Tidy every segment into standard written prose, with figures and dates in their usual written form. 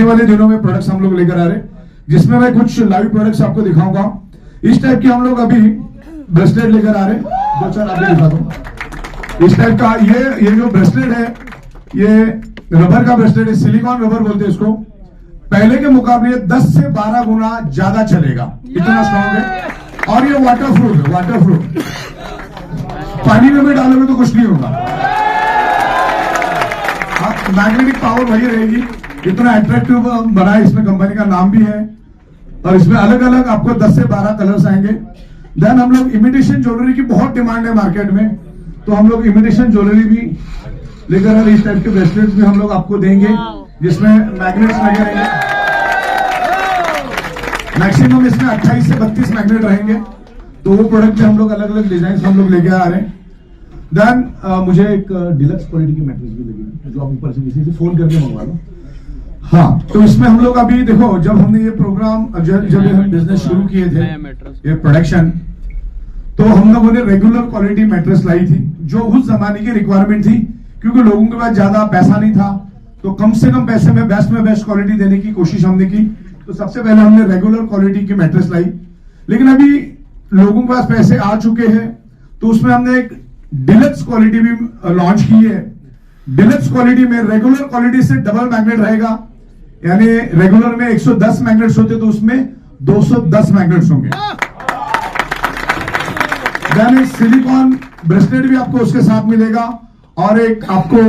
वाले दिनों में प्रोडक्ट्स हम लोग लेकर आ रहे हैं, जिसमें मैं कुछ लाइव प्रोडक्ट्स आपको दिखाऊंगा। इस टाइप के हम लोग अभी ब्रेसलेट लेकर आ रहे हैं, दो चार आपको दिखा दूं। इस टाइप का ये जो ब्रेसलेट है, ये रबर का ब्रेसलेट है, सिलिकॉन रबर बोलते हैं इसको। पहले के मुकाबले 10 से 12 गुना ज्यादा चलेगा, इतना स्ट्रॉन्ग है। और ये वाटरप्रूफ है, वाटरप्रूफ, पानी में भी डालोगे तो कुछ नहीं होगा। मैग्नेटिक पावर वही रहेगी। इतना अट्रैक्टिव बना है, इसमें कंपनी का नाम भी है, और इसमें अलग अलग आपको 10 से 12 कलर्स आएंगे। देन हम लोग इमिटेशन ज्वेलरी की बहुत डिमांड है मार्केट में, तो हम लोग इमिटेशन ज्वेलरी भी लेकर आ रहे। इस टाइप के ब्रेसलेट्स भी हम लोग आपको देंगे, जिसमें मैग्नेट्स लगे रहेंगे। मैक्सिमम इसमें 28 से 32 मैग्नेट रहेंगे। तो वो प्रोडक्ट में हम लोग अलग अलग डिजाइन हम लोग लेके आ रहे हैं। देन मुझे एक डिलक्स क्वालिटी की मैट्रेस भी लगी, जो आप ऊपर से किसी से फोन करके मंगवा लो। हाँ, तो इसमें हम लोग अभी देखो, जब हमने ये प्रोग्राम जब हम बिजनेस शुरू किए थे, ये प्रोडक्शन, तो हम लोगों ने रेगुलर क्वालिटी मैट्रेस लाई थी, जो उस जमाने की रिक्वायरमेंट थी, क्योंकि लोगों के पास ज्यादा पैसा नहीं था। तो कम से कम पैसे में बेस्ट क्वालिटी देने की कोशिश हमने की। तो सबसे पहले हमने रेगुलर क्वालिटी की मैट्रेस लाई, लेकिन अभी लोगों के पास पैसे आ चुके हैं, तो उसमें हमने एक डिलक्स क्वालिटी भी लॉन्च की है। डिलक्स क्वालिटी में रेगुलर क्वालिटी से डबल मैग्नेट रहेगा, यानी रेगुलर में 110 मैग्नेट्स होते, तो उसमें 210 मैग्नेट्स होंगे। यानी सिलिकॉन ब्रेसलेट भी आपको उसके साथ मिलेगा, और एक आपको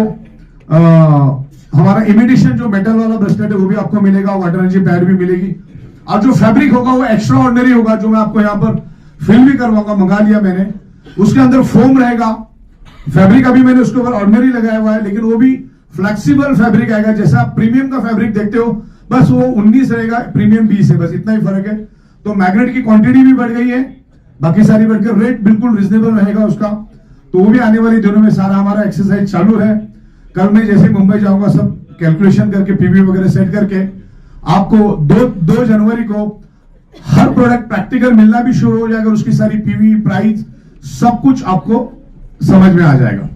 हमारा इमिटेशन जो मेटल वाला ब्रेसलेट है वो भी आपको मिलेगा, वाटर एनर्जी पैड भी मिलेगी। और जो फैब्रिक होगा वो एक्स्ट्रा ऑर्डिनरी होगा, जो मैं आपको यहाँ पर फिल भी करवाऊंगा, मंगा लिया मैंने। उसके अंदर फोम रहेगा, फैब्रिक अभी मैंने उसके ऊपर ऑर्डिनरी लगाया हुआ है, लेकिन वो भी फ्लेक्सिबल फैब्रिक आएगा। जैसा आप प्रीमियम का फैब्रिक देखते हो, बस वो 19 रहेगा, प्रीमियम 20 है, बस इतना ही फर्क है। तो मैग्नेट की क्वांटिटी भी बढ़ गई है, बाकी सारी बढ़कर रेट बिल्कुल रिजनेबल रहेगा उसका। तो वो भी आने वाले दिनों में सारा हमारा एक्सरसाइज चालू है। कल मैं जैसे मुंबई जाऊंगा, सब कैलकुलेशन करके पीवी वगैरह सेट करके आपको 2 जनवरी को हर प्रोडक्ट प्रैक्टिकल मिलना भी शुरू हो जाएगा। उसकी सारी पीवी प्राइस सब कुछ आपको समझ में आ जाएगा।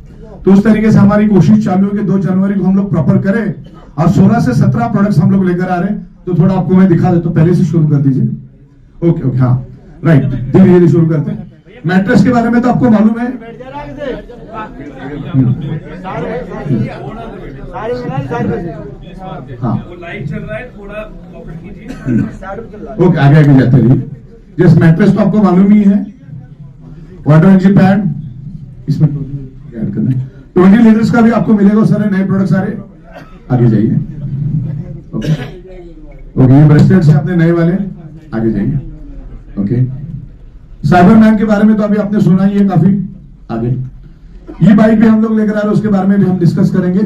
तो उस तरीके से हमारी कोशिश चालू है कि 2 जनवरी को हम लोग प्रॉपर करें, और 16 से 17 प्रोडक्ट्स हम लोग लेकर आ रहे हैं। तो थोड़ा आपको मैं दिखा देता हूं, पहले से शुरू कर दीजिए। ओके, हाँ, राइट, धीरे धीरे शुरू करते हैं। मैट्रेस के बारे में तो आपको मालूम है। हाँ, ओके, आगे आगे जाते रहिए। जिस मैट्रेस तो आपको मालूम ही है, वाटर एनर्जी पैड, इसमें ऐड करना है। 20 लीटर्स का भी आपको मिलेगा, सारे नए प्रोडक्ट्स आ रहे। आगे जाइए। ओके, ये ब्रेसलेट्स है अपने नए वाले, आगे जाइए। ओके, साइबरमैन के बारे में तो अभी आपने सुना ही है काफी। आगे ये बाइक भी हम लोग लेकर आ रहे हैं, उसके बारे में भी हम डिस्कस करेंगे।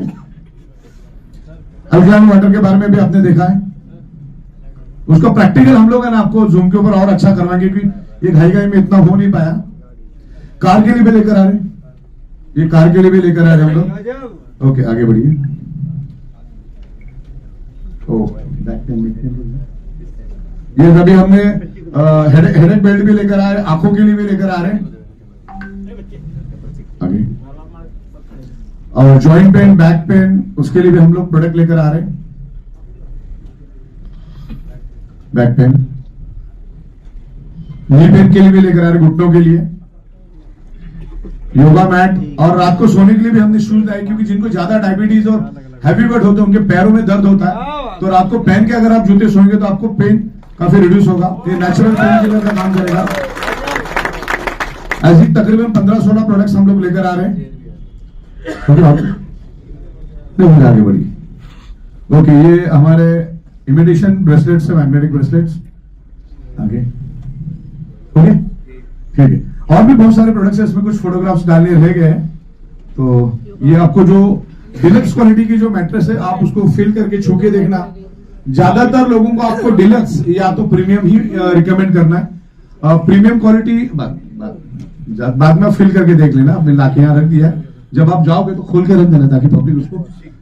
अल्कलाइन वाटर के बारे में भी आपने देखा है, उसको प्रैक्टिकल हम लोग है ना आपको जूम के ऊपर और अच्छा करवाएंगे, क्योंकि ये घाई में इतना हो नहीं पाया। कार के लिए भी लेकर आ रहे हैं, ये कार के लिए भी लेकर आ रहे हैं हम लोग। ओके, आगे बढ़िए। ये अभी हमने हेडेक बेल्ट भी लेकर आ रहे हैं, आंखों के लिए भी लेकर आ रहे हैं। आगे, और जॉइंट पेन, बैक पेन, उसके लिए भी हम लोग प्रोडक्ट लेकर आ रहे हैं। बैक पेन, नी पेन के लिए भी लेकर आ रहे हैं, घुटनों के लिए। योगा मैट, और रात को सोने के लिए भी हमने शूज लाए, क्योंकि जिनको ज्यादा डायबिटीज और हैवी वेट होते हैं, उनके पैरों में दर्द होता है, तो रात को पहन के अगर आप जूते सोएंगे तो आपको पेन काफी रिड्यूस होगा। ये नेचुरल पेन किलर का काम करेगा। ऐसी तकरीबन 15-16 प्रोडक्ट्स हम लोग लेकर आ रहे हैं। आगे बढ़िए। ओके, ये हमारे इमिटेशन ब्रेसलेट्स है, मैग्नेटिक ब्रेसलेट्स। आगे, ओके, ठीक है। और भी बहुत सारे प्रोडक्ट्स है, इसमें कुछ फोटोग्राफ्स डालने रह गए हैं। तो ये आपको जो डिलक्स क्वालिटी की जो मैट्रेस है, आप उसको फिल करके छू के देखना। ज्यादातर लोगों को आपको डिलक्स या तो प्रीमियम ही रिकमेंड करना है। प्रीमियम क्वालिटी बाद में फिल करके देख लेना, आपने लाके यहाँ रख दिया, जब आप जाओगे तो खोल के रख देना, ताकि पब्लिक उसको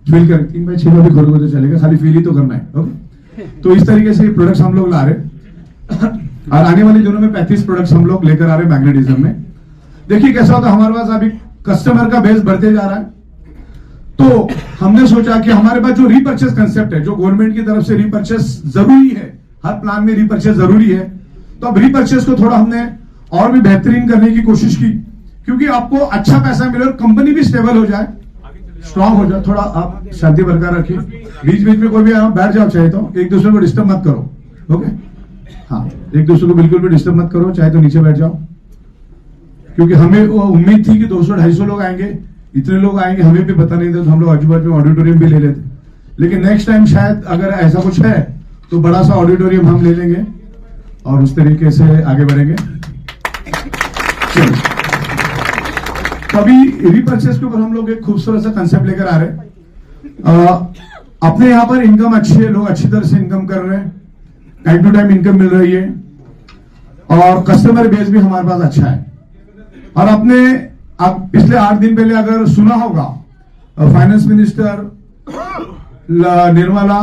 फिल कर 3x6 में भी खोलोगे तो चलेगा, खाली फील ही तो करना है। ओके, तो इस तरीके से प्रोडक्ट्स हम लोग ला रहे हैं, और आने वाले दिनों में 35 प्रोडक्ट्स हम लोग लेकर आ रहे हैं मैग्नेटिज्म में। देखिए कैसा होता है, हमारे पास अभी कस्टमर का बेस बढ़ते जा रहा है। तो हमने सोचा कि हमारे पास जो रीपर्चेस कंसेप्ट है, जो गवर्नमेंट की तरफ से रीपर्चेस जरूरी है, हर प्लान में रीपर्चेस जरूरी है, तो अब रीपर्चेस को थोड़ा हमने और भी बेहतरीन करने की कोशिश की, क्योंकि आपको अच्छा पैसा मिले और कंपनी भी स्टेबल हो जाए, स्ट्रांग हो जाए। थोड़ा आप शांति बरकरार रखिए, बीच बीच में कोई भी बैठ जाओ, चाहे तो एक दूसरे को डिस्टर्ब मत करो। ओके, हाँ, एक दूसरे को बिल्कुल भी डिस्टर्ब मत करो, चाहे तो नीचे बैठ जाओ, क्योंकि हमें उम्मीद थी कि 200-250 लोग आएंगे, इतने लोग आएंगे हमें भी पता नहीं था, तो हम लोग आजू बाजू में ऑडिटोरियम भी ले लेते। लेकिन नेक्स्ट टाइम शायद अगर ऐसा कुछ है तो बड़ा सा ऑडिटोरियम हम ले लेंगे और उस तरीके से आगे बढ़ेंगे। चलो, तभी रीपर्चेस के ऊपर हम लोग एक खूबसूरत सा कंसेप्ट लेकर आ रहे हैं। अपने यहाँ पर इनकम अच्छी है, लोग अच्छी तरह से इनकम कर रहे हैं, टाइम टू टाइम इनकम मिल रही है और कस्टमर बेस भी हमारे पास अच्छा है। और आपने पिछले 8 दिन पहले अगर सुना होगा, फाइनेंस मिनिस्टर निर्मला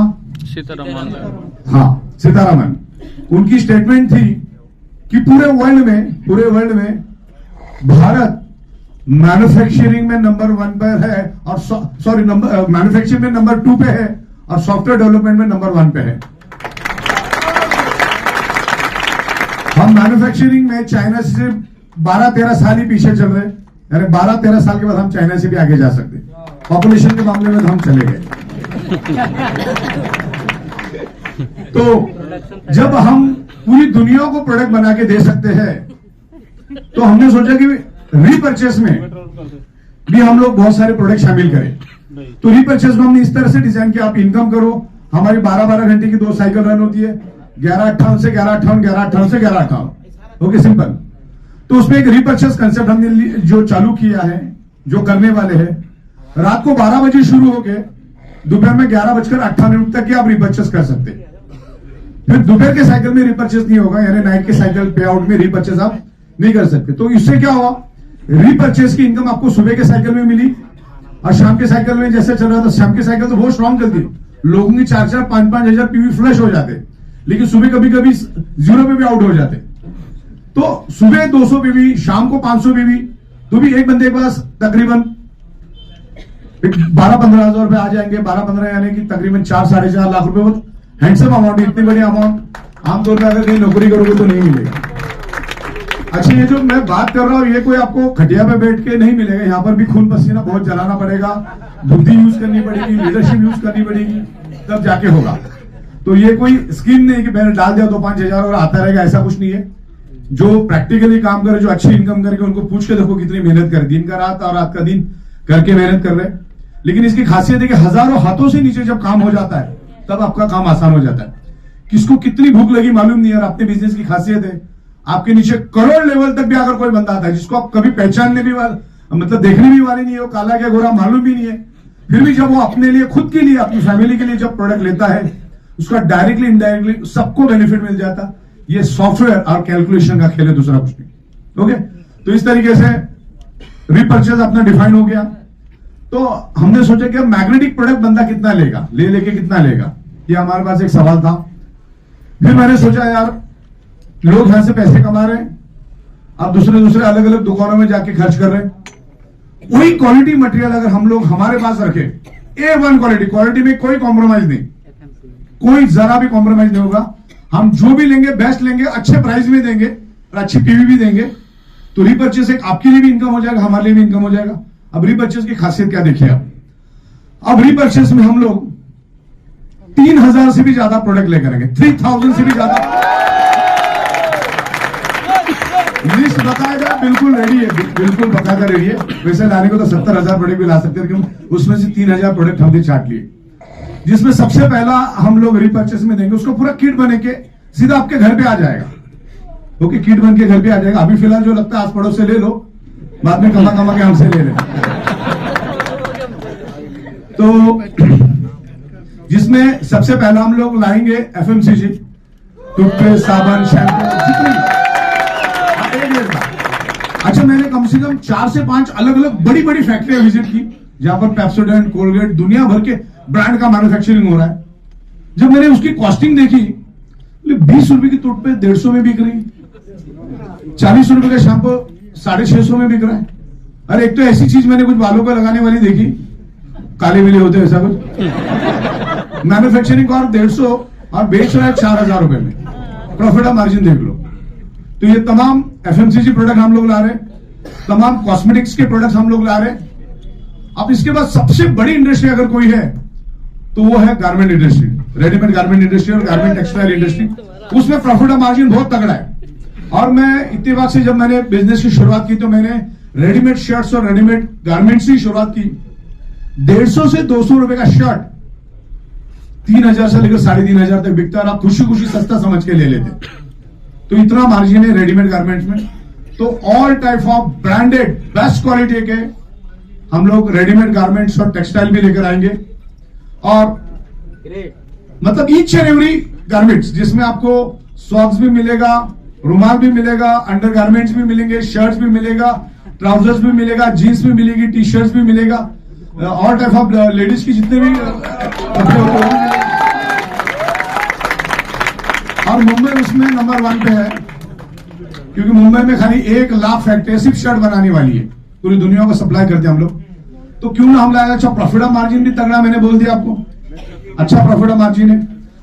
सीतारमन, उनकी स्टेटमेंट थी कि पूरे वर्ल्ड में भारत मैन्युफैक्चरिंग में नंबर 1 पर है, और मैन्युफैक्चरिंग में नंबर 2 पे है, और सॉफ्टवेयर डेवलपमेंट में नंबर 1 पे है। हम मैन्युफैक्चरिंग में चाइना से 12-13 साल ही पीछे चल रहे हैं, यानी 12-13 साल के बाद हम चाइना से भी आगे जा सकते हैं। पॉपुलेशन के मामले में तो हम चले गए। तो जब हम पूरी दुनिया को प्रोडक्ट बना के दे सकते हैं, तो हमने सोचा कि रीपर्चेस में भी हम लोग बहुत सारे प्रोडक्ट शामिल करें। तो रीपर्चेस में हमने इस तरह से डिजाइन किया, आप इनकम करो, हमारी 12-12 घंटे की 2 साइकिल रन होती है, 11:58 से 11:58, 11:58 से 11:58। Okay, simple. तो उसमें एक रीपर्चेस कंसेप्ट हमने जो चालू किया है, जो करने वाले हैं, रात को 12 बजे शुरू होके दोपहर में 11:58 तक आप रीपर्चेस कर सकते हैं। फिर दोपहर के साइकिल में रीपर्चेस नहीं होगा, यानी नाइट के साइकिल पे आउट में रीपर्चेस आप नहीं कर सकते। तो इससे क्या हुआ, रीपर्चेस की इनकम आपको सुबह के साइकिल में मिली, और शाम के साइकिल में जैसे चल रहा था, शाम के साइकिल तो बहुत स्ट्रांग चलती, लोगों की 4-4, 5-5 हजार पीवी फ्लश हो जाते, लेकिन सुबह कभी कभी 0 पे भी आउट हो जाते। तो सुबह 200 पीवी, शाम को 500 पीवी, तो भी एक बंदे के पास तकरीबन 12-15 हजार रुपए आ जाएंगे। 12-15 यानी कि तकरीबन 4-4.5 लाख रुपए, बहुत हैंडसम अमाउंट, इतनी बड़ी अमाउंट आमतौर पर अगर कहीं नौकरी करोगे तो नहीं मिलेगा। अच्छा, ये जो मैं बात कर रहा हूं, ये कोई आपको खटिया पे बैठ के नहीं मिलेगा, यहाँ पर भी खून पसीना बहुत जलाना पड़ेगा, बुद्धि यूज करनी पड़ेगी, लीडरशिप यूज करनी पड़ेगी, तब जाके होगा। तो ये कोई स्कीम नहीं कि मैंने डाल दिया तो 5,000 और आता रहेगा, ऐसा कुछ नहीं है। जो प्रैक्टिकली काम करे, जो अच्छी इनकम करके, उनको पूछ के देखो कितनी मेहनत कर, दिन का रात और रात का दिन करके मेहनत कर रहे। लेकिन इसकी खासियत है कि हजारों हाथों से नीचे जब काम हो जाता है, तब आपका काम आसान हो जाता है। किसको कितनी भूख लगी मालूम नहीं है, और अपने बिजनेस की खासियत है, आपके नीचे करोड़ लेवल तक भी अगर कोई बंदा आता है, जिसको आप कभी पहचानने भी मतलब देखने भी वाले नहीं हो, काला क्या गोरा मालूम भी नहीं है, फिर भी जब वो अपने लिए, खुद के लिए, अपनी फैमिली के लिए जब प्रोडक्ट लेता है, उसका डायरेक्टली इनडायरेक्टली सबको बेनिफिट मिल जाता। ये सॉफ्टवेयर और कैलकुलेशन का खेल है, दूसरा कुछ नहीं। ओके, तो इस तरीके से रीपर्चेज अपना डिफाइन हो गया। तो हमने सोचा कि मैग्नेटिक प्रोडक्ट बंदा कितना लेगा, लेके कितना लेगा, ये हमारे पास एक सवाल था। फिर मैंने सोचा यार, लोग यहां से पैसे कमा रहे हैं, अब दूसरे अलग अलग दुकानों में जाके खर्च कर रहे हैं, वही क्वालिटी मटेरियल अगर हम लोग हमारे पास रखें, A1 क्वालिटी में कोई कॉम्प्रोमाइज नहीं, कोई जरा भी कॉम्प्रोमाइज नहीं होगा, हम जो भी लेंगे बेस्ट लेंगे, अच्छे प्राइस में देंगे और अच्छी पीवी भी देंगे, तो रीपर्चेस एक आपके लिए भी इनकम हो जाएगा, हमारे लिए भी इनकम हो जाएगा। अब रीपर्चेस की खासियत क्या देखिए आप, अब रीपर्चेस में हम लोग 3,000 से भी ज्यादा प्रोडक्ट लेकर आएंगे, 3,000 से भी ज्यादा लिस्ट बताया जाए, बिल्कुल रेडी है, बिल्कुल बकायदा रेडी है। वैसे लाने को तो 70,000 प्रोडक्ट भी ला सकते हैं, क्योंकि उसमें से 3,000 प्रोडक्ट हमने चार्ट लिए, जिसमें सबसे पहला हम लोग रीपर्चेस में देंगे, उसको पूरा किट बने के सीधा आपके घर पे आ जाएगा। ओके, किट बन के घर पे आ जाएगा। अभी फिलहाल जो लगता है आस पड़ोस से ले लो, बाद में कमा के हमसे ले लेना। तो जिसमें सबसे पहला हम लोग लाएंगे FMCG, टूथपेस्ट, साबुन, शैम्पू, जितनी। अच्छा, मैंने कम से कम 4 से 5 अलग अलग बड़ी बड़ी फैक्ट्रियां विजिट की, जहां पर पेप्सोडेंट, कोलगेट, दुनिया भर के ब्रांड का मैन्युफैक्चरिंग हो रहा है। जब मैंने उसकी कॉस्टिंग देखी, 20 रुपए की टूथपेस्ट 150 में बिक रही, 40 रुपए का शैम्पू 650 में बिक रहा है। अरे, एक तो ऐसी चीज मैंने कुछ बालों पर लगाने वाली देखी, काले मिले होते ऐसा कुछ। मैन्युफैक्चरिंग का 150 और बेच रहा है 4000 रुपए में, प्रॉफिट ऑफ मार्जिन देख लो। तो ये तमाम एफएमसीजी प्रोडक्ट हम लोग ला रहे हैं, तमाम कॉस्मेटिक्स के प्रोडक्ट्स हम लोग ला रहे हैं। अब इसके बाद सबसे बड़ी इंडस्ट्री अगर कोई है तो वो है garment industry, readymade garment industry और गारमेंट टेक्सटाइल इंडस्ट्री। उसमें प्रॉफिट ऑफ मार्जिन बहुत तगड़ा है। और मैं इतनी बात से जब मैंने बिजनेस की शुरुआत की तो मैंने रेडीमेड शर्ट्स और रेडीमेड गारमेंट्स की शुरुआत की। 150 से 200 रुपए का शर्ट 3000 से लेकर 3500 तक बिकता है, आप खुशी खुशी सस्ता समझ के ले लेते। तो इतना मार्जिन है रेडीमेड गारमेंट्स में। तो all type of branded best quality के हम लोग रेडीमेड गारमेंट्स और टेक्सटाइल भी लेकर आएंगे। और मतलब ईच एंड एवरी गारमेंट्स जिसमें आपको सॉक्स भी मिलेगा, रुमाल भी मिलेगा, अंडर गारमेंट्स भी मिलेंगे, शर्ट्स भी मिलेगा, ट्राउजर्स भी मिलेगा, जीन्स भी मिलेगी, टी शर्ट्स भी मिलेगा, ऑल टाइप ऑफ लेडीज की जितने भी कपड़े होते हैं। और मुंबई उसमें नंबर 1 पे है, क्योंकि मुंबई में खाली 1 लाख फैक्ट्री सिर्फ शर्ट बनाने वाली है, पूरी दुनिया को सप्लाई करते हैं हम लोग। तो क्यों ना हम लाएगा। अच्छा प्रॉफिट ऑफ मार्जिन भी तगड़ा, मैंने बोल दिया आपको, अच्छा प्रॉफिट ऑफ मार्जिन है।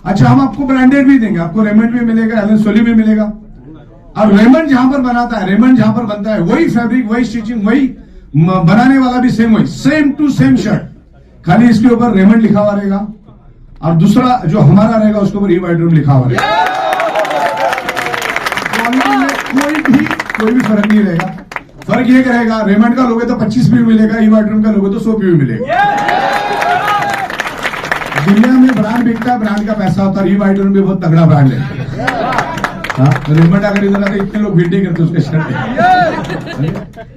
अच्छा हम आपको ब्रांडेड भी देंगे, आपको रेमंड भी मिलेगा, एलन सोली भी मिलेगा। और रेमंड जहां पर बनाता है, रेमंड जहां पर बनता है, वही फैब्रिक, वही स्टिचिंग, वही बनाने वाला भी सेम, वही सेम टू सेम शर्ट, खाली इसके ऊपर रेमंड लिखा हुआ रहेगा और दूसरा जो हमारा रहेगा उसके ऊपर वाइट रूम लिखा हुआ रहेगा। कोई भी फर्क नहीं रहेगा। फर्क ये रहेगा, रेमंड का लोगे तो 25 भी मिलेगा, ई वाइट रूम का लोगे तो 100 भी मिलेगा। दुनिया में ब्रांड बिकता है, ब्रांड का पैसा होता है। ई वाइट रूम भी बहुत तगड़ा ब्रांड है। रेमंड अगर इधर आकर इतने लोग बीट नहीं करते उसके शर्ट।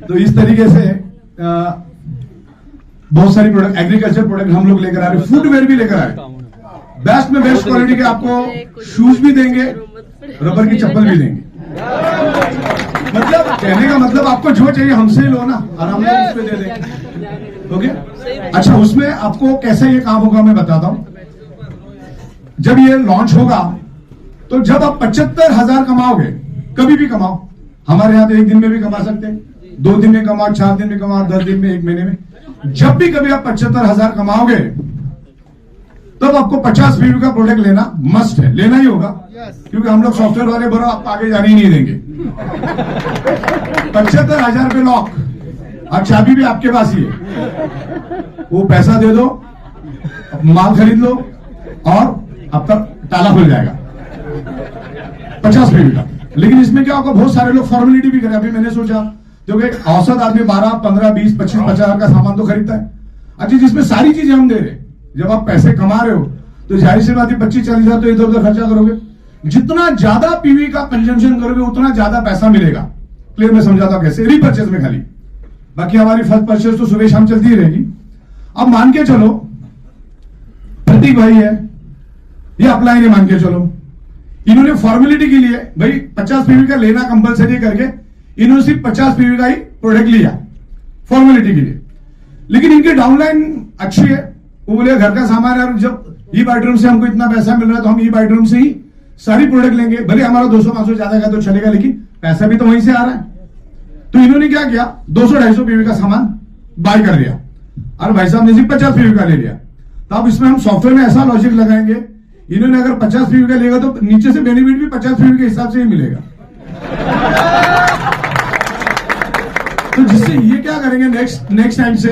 तो इस तरीके से बहुत सारी प्रोडक्ट, एग्रीकल्चर प्रोडक्ट हम लोग लेकर आ रहे हैं, फुटवेयर भी लेकर आ रहे हैं। बेस्ट में बेस्ट क्वालिटी के आपको शूज भी देंगे, रबर की चप्पल भी देंगे। मतलब कहने का मतलब आपको जो चाहिए हमसे लो ना, और हम लोग उस पे दे देंगे। ओके, अच्छा उसमें आपको कैसे ये काम होगा मैं बताता हूं। जब ये लॉन्च होगा तो जब आप 75,000 कमाओगे, कभी भी कमाओ, हमारे यहां तो 1 दिन में भी कमा सकते हैं, 2 दिन में कमाओ, 4 दिन में कमाओ, 10 दिन में, 1 महीने में, जब भी कभी आप 75,000 कमाओगे तब आपको 50 पीवी का प्रोडक्ट लेना मस्ट है, लेना ही होगा। क्योंकि हम लोग सॉफ्टवेयर वाले बड़ो आप आगे जाने ही नहीं देंगे। 75,000 पे लॉक और चाबी भी आपके पास ही है। वो पैसा दे दो, माल खरीद लो और आपका ताला खुल जाएगा 50 पीवी का। लेकिन इसमें क्या होगा, बहुत सारे लोग फॉर्मेलिटी भी करें। अभी मैंने सोचा क्योंकि औसत आदमी 12, 15, 20, 25, 50,000 का सामान तो खरीदता है। अच्छा जिसमें सारी चीजें हम दे रहे, जब आप पैसे कमा रहे हो तो जाहिर सी बात है 25-40,000 तो इधर उधर खर्चा करोगे। जितना ज्यादा पीवी का कंजम्पशन करोगे उतना ज्यादा पैसा मिलेगा। क्लियर मैं समझाता हूं कैसे, रीपर्चेज में खाली, बाकी हमारी फर्स्ट परचेज तो सुबह शाम चलती ही रहेगी। अब मान के चलो प्रतीक भाई है, ये अप्लाई नहीं, मान के चलो इन्होंने फॉर्मेलिटी के लिए भाई 50 पीवी का लेना कंपलसरी करके इन्होंने सिर्फ 50 पीवी का ही प्रोडक्ट लिया फॉर्मेलिटी के लिए। लेकिन इनकी डाउनलाइन अच्छी है, वो बोले घर का सामान है, जब ई बेडरूम से हमको इतना पैसा मिल रहा है तो हम ई बेडरूम से ही सारी प्रोडक्ट लेंगे, भले हमारा 200-500 ज्यादा का तो चलेगा, लेकिन पैसा भी तो वहीं से आ रहा है। तो इन्होंने क्या किया, 200-250 पीवी का सामान बाय कर लिया और भाई साहब ने सिर्फ 50 पीवी का ले लिया। तो अब इसमें हम सॉफ्टवेयर में ऐसा लॉजिक लगाएंगे, इन्होंने अगर 50 पीवी का लेगा तो नीचे से बेनिफिट भी 50 पीवी के हिसाब से ही मिलेगा। तो जिससे ये क्या करेंगे नेक्स्ट टाइम से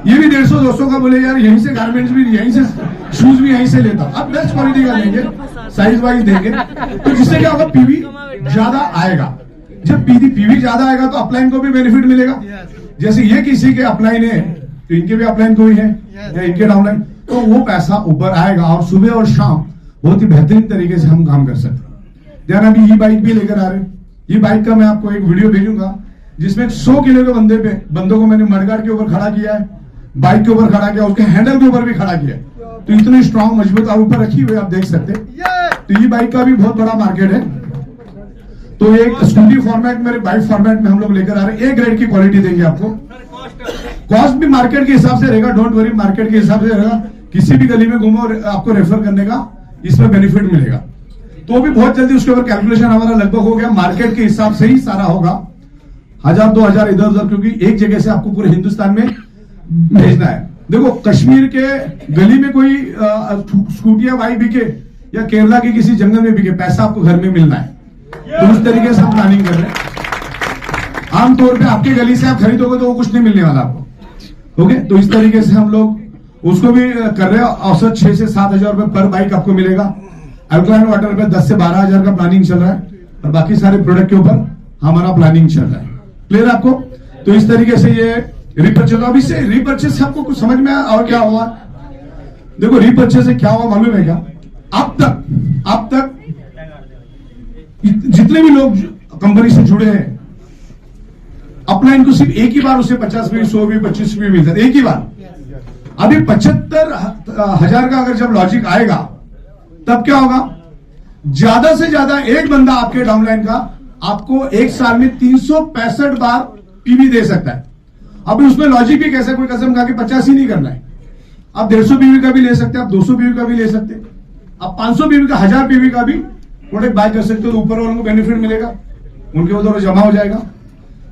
ये भी 150-200 का बोले यार यहीं से गारमेंट्स भी, यहीं से शूज भी यहीं से लेता, अब बेस्ट क्वालिटी का लेंगे, साइज वाइज देंगे। तो जिससे क्या होगा, पीवी ज्यादा आएगा। जब पीवी ज्यादा आएगा तो अपलाइन को भी बेनिफिट मिलेगा। जैसे ये किसी के अपलाइन है तो इनके भी अपलाइन कोई है या इनके डाउनलाइन, तो वो पैसा ऊपर आएगा और सुबह और शाम बहुत ही बेहतरीन तरीके से हम काम कर सकते हैं। ध्यान, अभी ई बाइक भी लेकर आ रहे हैं। ये बाइक का मैं आपको एक वीडियो भेजूंगा जिसमें 100 किलो के बंदों को मैंने मडगार्ड के ऊपर खड़ा किया है, बाइक के ऊपर खड़ा किया, उसके हैंडल के ऊपर भी खड़ा किया। तो इतनी स्ट्रांग मजबूत और ऊपर रखी हुई आप देख सकते हैं। तो ये बाइक का भी बहुत बड़ा मार्केट है। तो एक स्कूटी फॉर्मेट में, बाइक फॉर्मेट में हम लोग लेकर आ रहे हैं। ए ग्रेड की क्वालिटी देंगे आपको। कॉस्ट भी मार्केट के हिसाब से रहेगा, डोंट वरी, मार्केट के हिसाब से रहेगा। किसी भी गली में घूमो आपको रेफर करने का इसमें बेनिफिट मिलेगा। तो भी बहुत जल्दी उसके ऊपर कैलकुलेशन हमारा लगभग हो गया, मार्केट के हिसाब से ही सारा होगा। 1000-2000 इधर उधर, क्योंकि एक जगह से आपको पूरे हिंदुस्तान में भेजना है। देखो कश्मीर के गली में कोई स्कूटी या बाइक बिके या केरला के किसी जंगल में बिके, पैसा आपको घर में मिलना है। तो उस तरीके से हम प्लानिंग कर रहे हैं। आमतौर पे आपके गली से आप खरीदोगे तो वो कुछ नहीं मिलने वाला आपको। ओके, तो इस तरीके से हम लोग उसको भी कर रहे हैं। औसत 6 से 7 हजार रुपए पर बाइक आपको मिलेगा। अल्कलाइन वाटर पे 10 से 12 हजार का प्लानिंग चल रहा है और बाकी सारे प्रोडक्ट के ऊपर हमारा प्लानिंग चल रहा है। क्लियर आपको? तो इस तरीके से ये रिपर्चेज, अब इससे रिपर्चेज आपको कुछ समझ में आया और क्या हुआ? देखो रिपर्चेज से क्या हुआ मालूम है क्या? अब तक जितने भी लोग कंपनी से जुड़े हैं, अपना इनको सिर्फ एक ही बार उसे 50 भी 100 भी 25 भी मिलता है, एक ही बार। अभी 75,000 का अगर जब लॉजिक आएगा तब क्या होगा? ज्यादा से ज्यादा एक बंदा आपके डाउनलाइन का आपको एक साल में 365 बार पीवी दे सकता है। अभी उसमें लॉजिक भी कैसे, कोई कसम खा के 50 ही नहीं करना है। आप 150 पीवी का भी ले सकते हैं, आप 200 पीवी का भी ले सकते हैं, आप 500 पीवी का 1000 पीवी का भी प्रोडक्ट बाय कर सकते हो। तो ऊपर वालों को बेनिफिट मिलेगा, उनके उधर जमा हो जाएगा।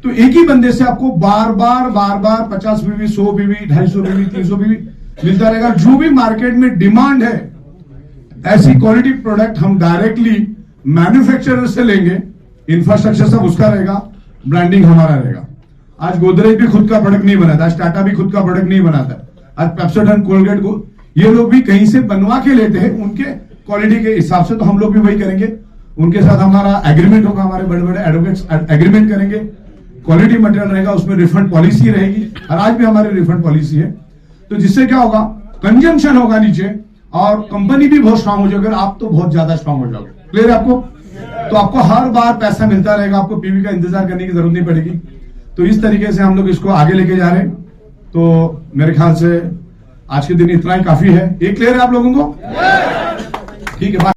तो एक ही बंदे से आपको बार बार 50 पीवी 100 पीवी 250 पीवी 300 पीवी मिलता रहेगा। जो भी मार्केट में डिमांड है ऐसी क्वालिटी प्रोडक्ट हम डायरेक्टली मैन्युफैक्चरर से लेंगे। इंफ्रास्ट्रक्चर सब उसका रहेगा, ब्रांडिंग हमारा रहेगा। आज गोदरेज भी खुद का प्रोडक्ट नहीं बनाता, आज टाटा भी खुद का प्रोडक्ट नहीं बनाता, आज पेप्सोडेंट कोलगेट को ये लोग भी कहीं से बनवा के लेते हैं उनके क्वालिटी के हिसाब से। तो हम लोग भी वही करेंगे, उनके साथ हमारा एग्रीमेंट होगा, हमारे बड़े बड़े एडवोकेट्स एग्रीमेंट करेंगे, क्वालिटी मटेरियल रहेगा, उसमें रिफंड पॉलिसी रहेगी और आज भी हमारी रिफंड पॉलिसी है। तो जिससे क्या होगा? कंजम्पशन होगा नीचे और कंपनी भी बहुत स्ट्रांग हो जाएगी और आप तो बहुत ज्यादा स्ट्रांग हो जाओगे। क्लियर है आपको? तो आपको हर बार पैसा मिलता रहेगा, आपको पीवी का इंतजार करने की जरूरत नहीं पड़ेगी। तो इस तरीके से हम लोग इसको आगे लेके जा रहे हैं। तो मेरे ख्याल से आज के दिन इतना ही काफी है। ये क्लियर है आप लोगों को? ठीक है।